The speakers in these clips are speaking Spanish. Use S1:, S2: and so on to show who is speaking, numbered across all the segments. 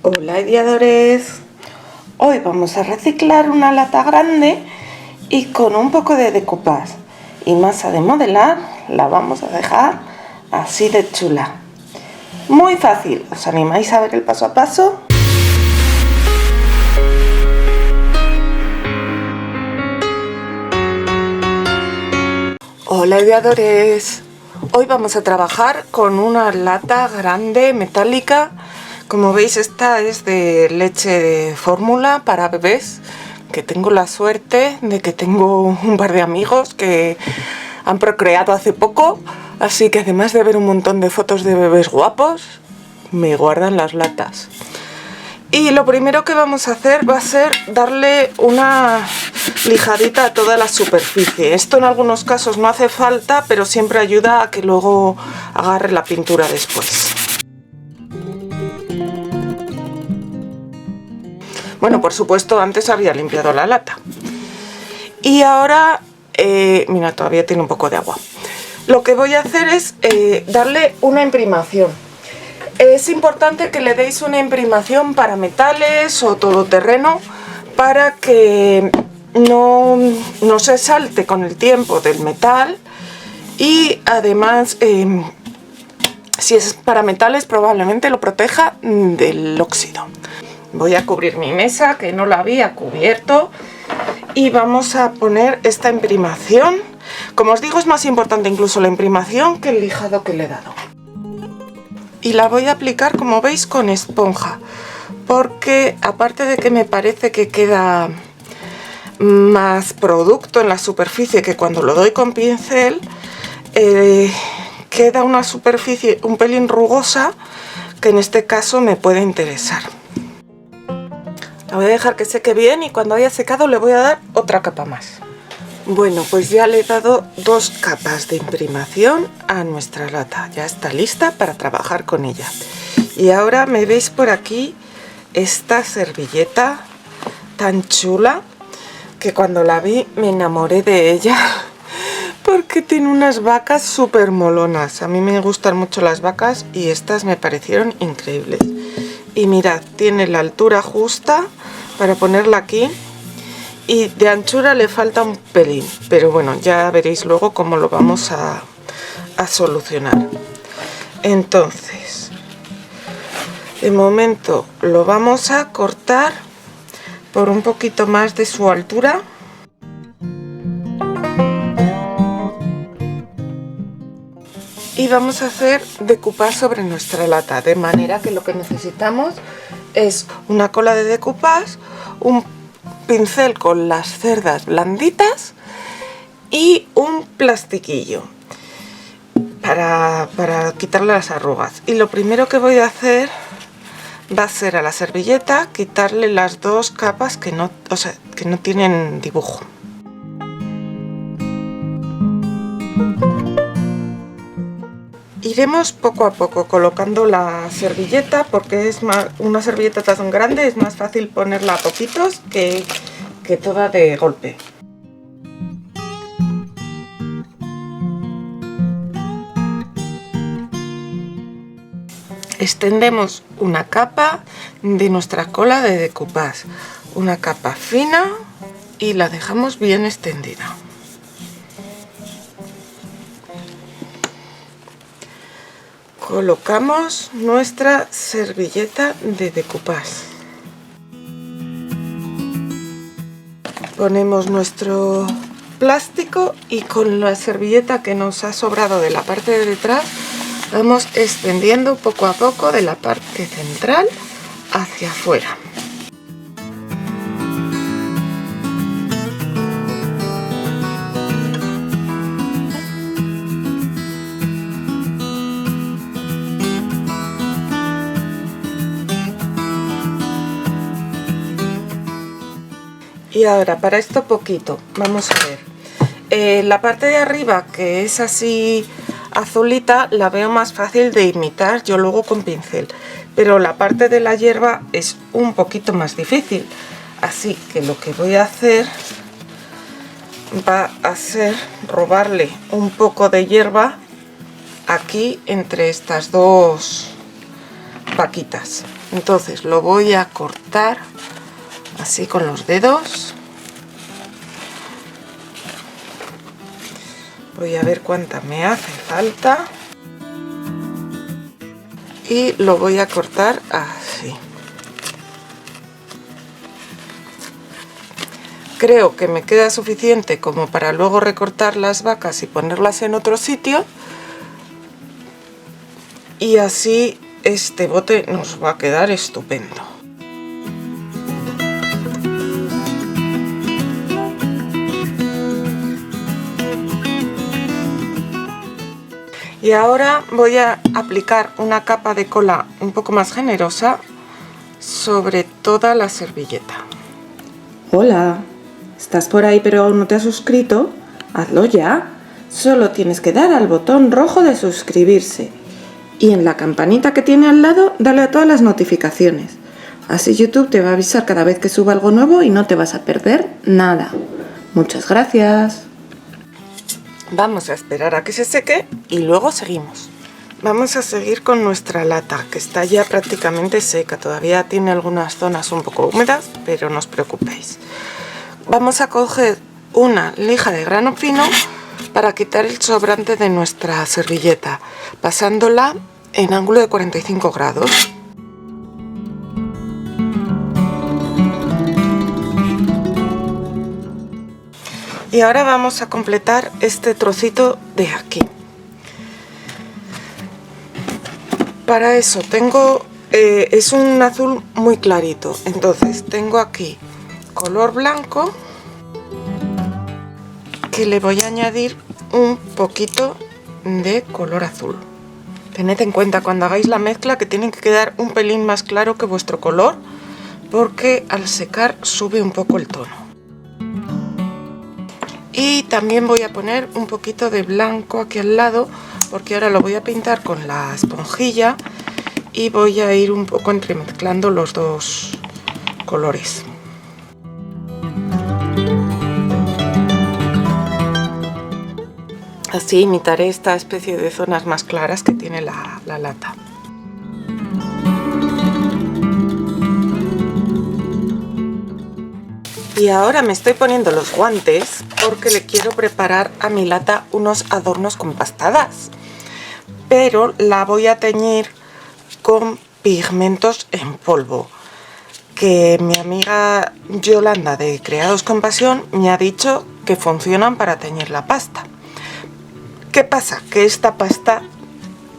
S1: Hola ideadores, hoy vamos a reciclar una lata grande y con un poco de decoupage y masa de modelar la vamos a dejar así de chula. Muy fácil, ¿os animáis a ver el paso a paso? Hola ideadores, hoy vamos a trabajar con una lata grande metálica. Como veis, esta es de leche de fórmula para bebés, que tengo la suerte de que tengo un par de amigos que han procreado hace poco, así que además de ver un montón de fotos de bebés guapos, me guardan las latas. Y lo primero que vamos a hacer va a ser darle una lijadita a toda la superficie. Esto en algunos casos no hace falta, pero siempre ayuda a que luego agarre la pintura después. Bueno, por supuesto, antes había limpiado la lata. Y ahora, mira, todavía tiene un poco de agua. Lo que voy a hacer es darle una imprimación. Es importante que le deis una imprimación para metales o todoterreno para que no se salte con el tiempo del metal. Y además, si es para metales, probablemente lo proteja del óxido. Voy a cubrir mi mesa, que no la había cubierto, y vamos a poner esta imprimación. Como os digo, es más importante incluso la imprimación que el lijado que le he dado. Y la voy a aplicar, como veis, con esponja, porque aparte de que me parece que queda más producto en la superficie que cuando lo doy con pincel, queda una superficie un pelín rugosa que en este caso me puede interesar. La voy a dejar que seque bien y cuando haya secado le voy a dar otra capa más. Bueno, pues ya le he dado 2 capas de imprimación a nuestra lata. Ya está lista para trabajar con ella. Y ahora me veis por aquí esta servilleta tan chula que cuando la vi me enamoré de ella porque tiene unas vacas súper molonas. A mí me gustan mucho las vacas y estas me parecieron increíbles. Y mirad, tiene la altura justa para ponerla aquí y de anchura le falta un pelín, pero bueno, ya veréis luego cómo lo vamos a solucionar. Entonces, de momento lo vamos a cortar por un poquito más de su altura. Y vamos a hacer decoupage sobre nuestra lata, de manera que lo que necesitamos es una cola de decoupage, un pincel con las cerdas blanditas y un plastiquillo para quitarle las arrugas. Y lo primero que voy a hacer va a ser a la servilleta quitarle las 2 capas que no tienen dibujo. Iremos poco a poco colocando la servilleta porque una servilleta tan grande es más fácil ponerla a poquitos que toda de golpe. Extendemos una capa de nuestra cola de decoupage, una capa fina, y la dejamos bien extendida. Colocamos nuestra servilleta de decoupage. Ponemos nuestro plástico y con la servilleta que nos ha sobrado de la parte de detrás vamos extendiendo poco a poco de la parte central hacia afuera. Y ahora para esto poquito, vamos a ver, la parte de arriba que es así azulita la veo más fácil de imitar yo luego con pincel, pero la parte de la hierba es un poquito más difícil, así que lo que voy a hacer va a ser robarle un poco de hierba aquí entre estas 2 vaquitas. Entonces lo voy a cortar así con los dedos. Voy a ver cuánta me hace falta. Y lo voy a cortar así. Creo que me queda suficiente como para luego recortar las vacas y ponerlas en otro sitio. Y así este bote nos va a quedar estupendo. Y ahora voy a aplicar una capa de cola un poco más generosa sobre toda la servilleta.
S2: Hola, ¿estás por ahí pero aún no te has suscrito? Hazlo ya. Solo tienes que dar al botón rojo de suscribirse. Y en la campanita que tiene al lado, dale a todas las notificaciones. Así YouTube te va a avisar cada vez que suba algo nuevo y no te vas a perder nada. Muchas gracias.
S1: Vamos a esperar a que se seque y luego seguimos. Vamos a seguir con nuestra lata, que está ya prácticamente seca. Todavía tiene algunas zonas un poco húmedas, pero no os preocupéis. Vamos a coger una lija de grano fino para quitar el sobrante de nuestra servilleta, pasándola en ángulo de 45 grados. Y ahora vamos a completar este trocito de aquí. Para eso tengo, es un azul muy clarito, entonces tengo aquí color blanco que le voy a añadir un poquito de color azul. Tened en cuenta cuando hagáis la mezcla que tiene que quedar un pelín más claro que vuestro color, porque al secar sube un poco el tono. Y también voy a poner un poquito de blanco aquí al lado, porque ahora lo voy a pintar con la esponjilla y voy a ir un poco entremezclando los dos colores. Así imitaré esta especie de zonas más claras que tiene la lata. Y ahora me estoy poniendo los guantes porque le quiero preparar a mi lata unos adornos con pastadas. Pero la voy a teñir con pigmentos en polvo, que mi amiga Yolanda de Creados con Pasión me ha dicho que funcionan para teñir la pasta. ¿Qué pasa? Que esta pasta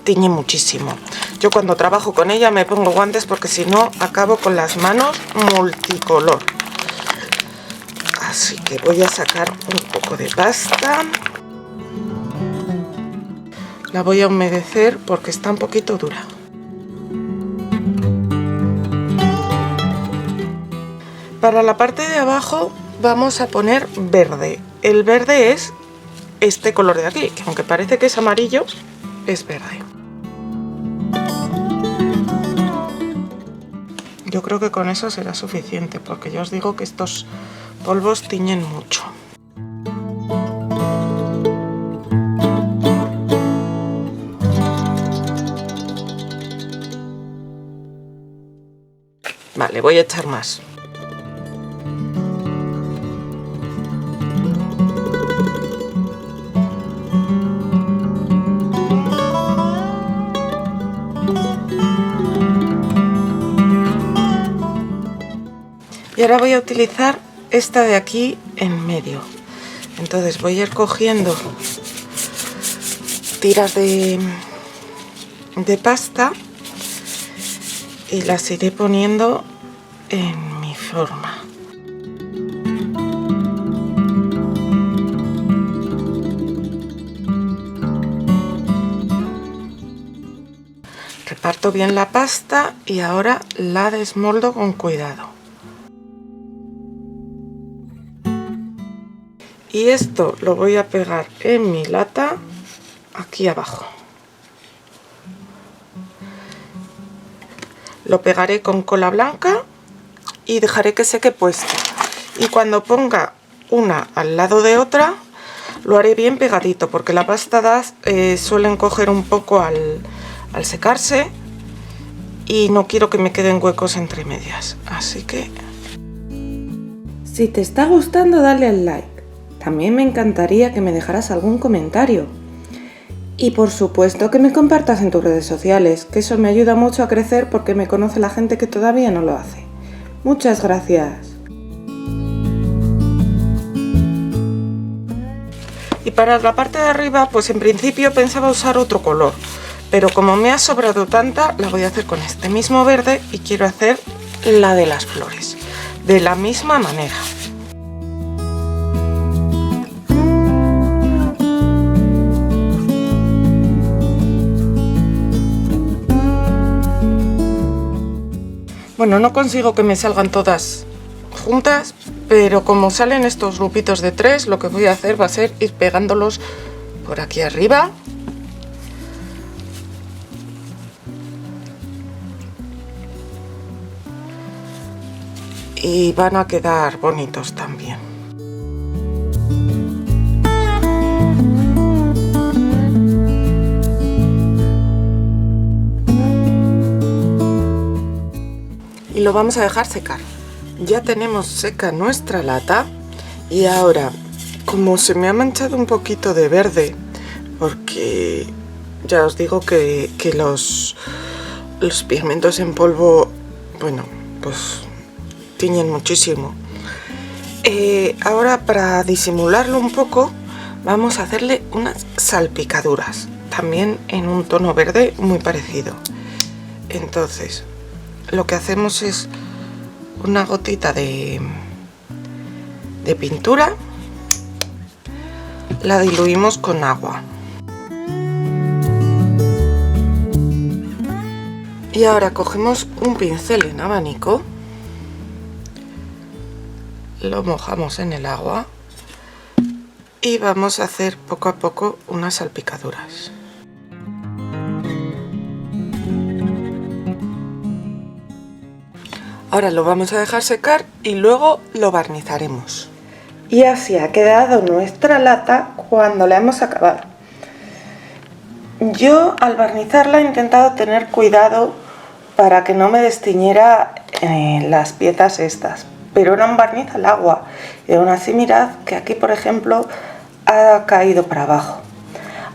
S1: tiñe muchísimo. Yo cuando trabajo con ella me pongo guantes porque si no acabo con las manos multicolor. Así que voy a sacar un poco de pasta. La voy a humedecer porque está un poquito dura. Para la parte de abajo vamos a poner verde. El verde es este color de aquí, que aunque parece que es amarillo, es verde. Yo creo que con eso será suficiente, porque ya os digo que estos polvos tiñen mucho. Vale, voy a echar más. Y ahora voy a utilizar esta de aquí en medio. Entonces voy a ir cogiendo tiras de pasta y las iré poniendo en mi forma. Reparto bien la pasta y ahora la desmoldo con cuidado. Y esto lo voy a pegar en mi lata aquí abajo. Lo pegaré con cola blanca y dejaré que seque puesto. Y cuando ponga una al lado de otra, lo haré bien pegadito, porque las pastadas suelen coger un poco al secarse y no quiero que me queden huecos entre medias, así que...
S2: Si te está gustando, dale al like. También me encantaría que me dejaras algún comentario. Y por supuesto que me compartas en tus redes sociales, que eso me ayuda mucho a crecer porque me conoce la gente que todavía no lo hace. Muchas gracias.
S1: Y para la parte de arriba, pues en principio pensaba usar otro color, pero como me ha sobrado tanta, la voy a hacer con este mismo verde y quiero hacer la de las flores, de la misma manera. Bueno, no consigo que me salgan todas juntas, pero como salen estos grupitos de 3, lo que voy a hacer va a ser ir pegándolos por aquí arriba. Y van a quedar bonitos también. Y lo vamos a dejar secar. Ya tenemos seca nuestra lata y ahora, como se me ha manchado un poquito de verde, porque ya os digo que los pigmentos en polvo, bueno, pues tiñen muchísimo. Ahora, para disimularlo un poco, vamos a hacerle unas salpicaduras, también en un tono verde muy parecido. Entonces, lo que hacemos es una gotita de pintura, la diluimos con agua. Y ahora cogemos un pincel en abanico, lo mojamos en el agua y vamos a hacer poco a poco unas salpicaduras. Ahora lo vamos a dejar secar y luego lo barnizaremos. Y así ha quedado nuestra lata cuando la hemos acabado. Yo al barnizarla he intentado tener cuidado para que no me destiñera las piezas estas, pero era un barniz al agua y aún así mirad que aquí, por ejemplo, ha caído para abajo.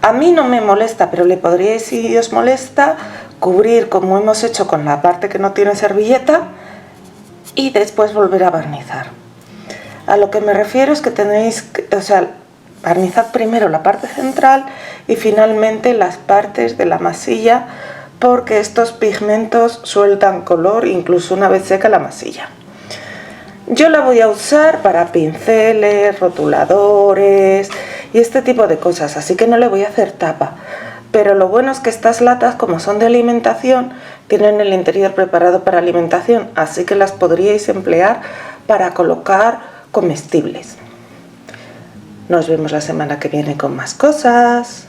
S1: A mí no me molesta, pero le podríais, si os molesta, cubrir como hemos hecho con la parte que no tiene servilleta y después volver a barnizar. A lo que me refiero es que tenéis, barnizad primero la parte central y finalmente las partes de la masilla, porque estos pigmentos sueltan color incluso una vez seca la masilla. Yo la voy a usar para pinceles, rotuladores y este tipo de cosas, así que no le voy a hacer tapa. Pero lo bueno es que estas latas, como son de alimentación, tienen el interior preparado para alimentación, así que las podríais emplear para colocar comestibles. Nos vemos la semana que viene con más cosas.